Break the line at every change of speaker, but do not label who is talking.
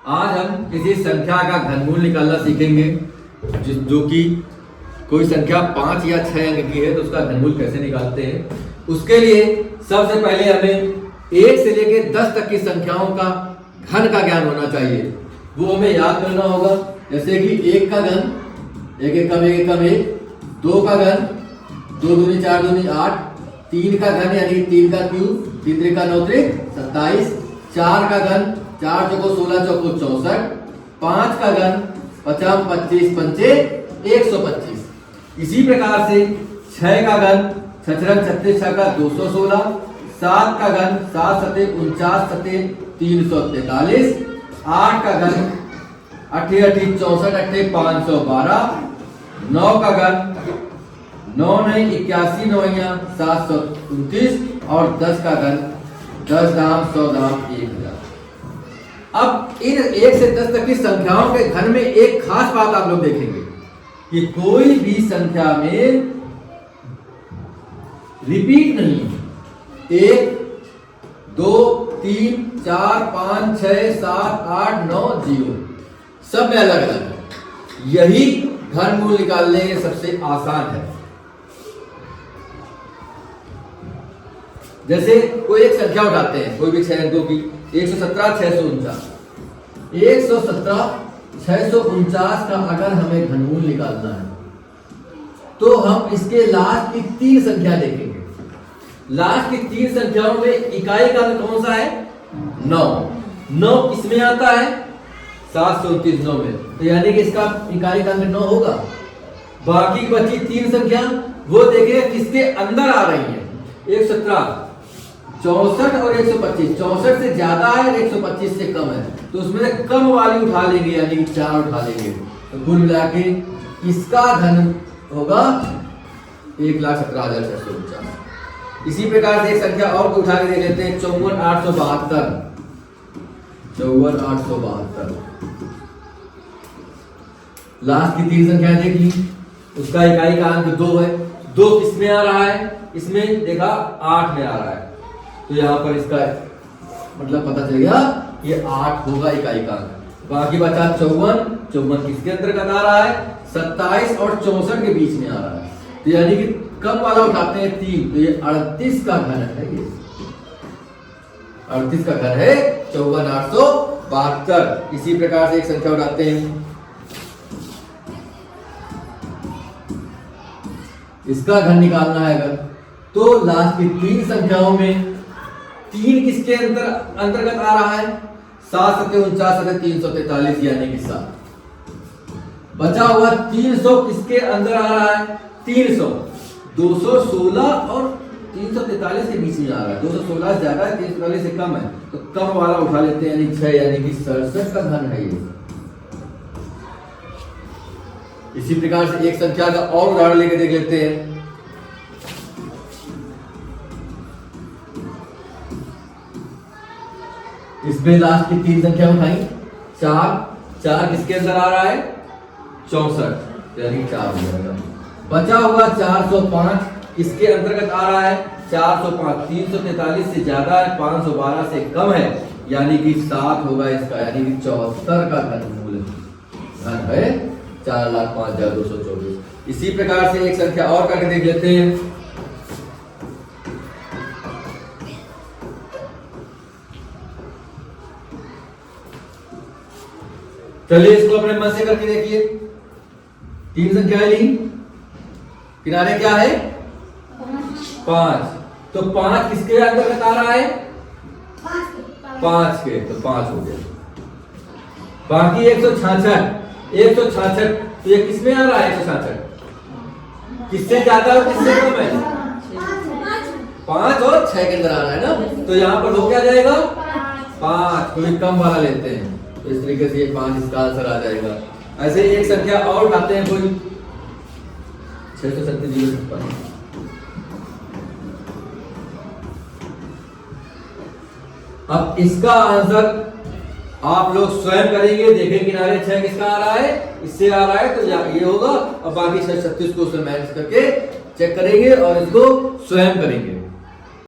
आज हम किसी संख्या का घनमूल निकालना सीखेंगे, जो कि कोई संख्या 5 या 6 अंक की है तो उसका घनमूल कैसे निकालते हैं। उसके लिए सबसे पहले हमें 1 से लेकर 10 तक की संख्याओं का घन का ज्ञान होना चाहिए, वो हमें याद करना होगा। जैसे कि 1 का घन 1 एकम 1 एकम 1, 2 का घन 2 दूनी 4 दूनी 8, 3 का घन यानी 3 का क्यूब 3 त्रिका 9 त्रिक 27, 4 का घन 4 चौको 16 चौको 64, 5 का घन 50 25 पंचे 125। इसी प्रकार से 6 का घन 6 36 6 का 216, 7 का घन 7 सते 49 सते 343, 8 का घन 8 8 64 8 512, 9 का घन 9 9 81 9 729 और 10 का घन 10 दाम 100 दाम 1000। अब इन 1 से 10 तक की संख्याओं के घन में एक खास बात आप लोग देखेंगे कि कोई भी संख्या में रिपीट नहीं है। 1 2 3 4 5 6 7 8 9 0 सब में अलग अलग है। यही घनमूल निकालने के सबसे आसान है। जैसे कोई एक संख्या उठाते हैं, कोई भी 6 अंकों की, 117 649। 117 649 का अगर हमें घनमूल निकालना है तो हम इसके लास्ट की 3 संख्या देखेंगे। लास्ट की 3 संख्याओं में इकाई का अंक कौन सा है? 9। 9 किसमें आता है? 729 9 में, तो यानी कि इसका इकाई का अंक 9 होगा। बाकी बची 3 संख्या वो देखेंगे किसके अंदर आ रही है। 117 64 और 125, 64 से ज्यादा है, 125 से कम है, तो उसमें से कम वाली उठा लेंगे, यानी कि 4 उठा लेंगे, तो कुल मिला के इसका घन होगा 1,17,649। इसी प्रकार से एक संख्या और उठा के देख लेते हैं, 54 872। 54 872 लास्ट की 3 संख्या देख ली, उसका इकाई का अंक 2 है। 2 किसमें आ रहा है? इसमें देखा 8 में आ रहा है, तो यहाँ पर इसका मतलब पता चल गया ये 8 होगा इकाई का अंक। बाकी बचा 54। 54 किसके अंतर्गत आ रहा है? 27 और 64 के बीच में आ रहा है, तो यानी कि कम वाला उठाते हैं 3, तो ये 38 का घन है। ये 38 का घन है 54 872। इसी प्रकार से एक संख्या उठाते हैं, इसका घन निकालना है अगर, तो लास्ट की 3 संख्याओं में 3 किसके अंतर्गत आ रहा है? 7 सते 49 सते 343 यानी कि 7। बचा हुआ 300 किसके अंदर आ रहा है? 300 216 और 343 के बीच में आ रहा है। 216 ज्यादा है, 343 से कम है, तो कम वाला उठा लेते हैं, यानी 6, यानी कि 67 का घन है ये। इसी प्रकार से एक संख्या का और उदाहरण लेकर देख लेते हैं। इसमें लास्ट की 3 संख्या उठाई, 4 किसके अंदर आ रहा है? 64, यानी 4 हो जाएगा। बचा हुआ 405 किसके अंतर्गत आ रहा है? 405 343 से ज्यादा है, 512 से कम है, यानी कि 7 होगा इसका, यानी कि 74 का घनमूल घन है 4,05,224। इसी प्रकार से एक संख्या और करके देख लेते हैं। चलिए इसको अपने मन से करके देखिए। 3 संख्याएं ली, किनारे क्या है? 5, तो 5 किसके अंतर्गत आ रहा है? 5 के, तो 5 हो गया। बाकी 166 तो ये किसमें आ रहा है? 166 किससे ज्यादा और किससे कम है? 5 और 6 के अंदर आ रहा है ना, तो यहाँ पर हो क्या जाएगा? 5, कोई कम वाला लेते हैं, तो इस तरीके से ये 5 इसका आंसर आ जाएगा। ऐसे एक संख्या और उठाते हैं, कोई 637। अब इसका आंसर आप लोग स्वयं करेंगे, देखें किनारे 6 किसका आ रहा है? इससे आ रहा है, तो ये होगा, और बाकी 636 को उसमें मैच करके चेक करेंगे और इसको स्वयं करेंगे।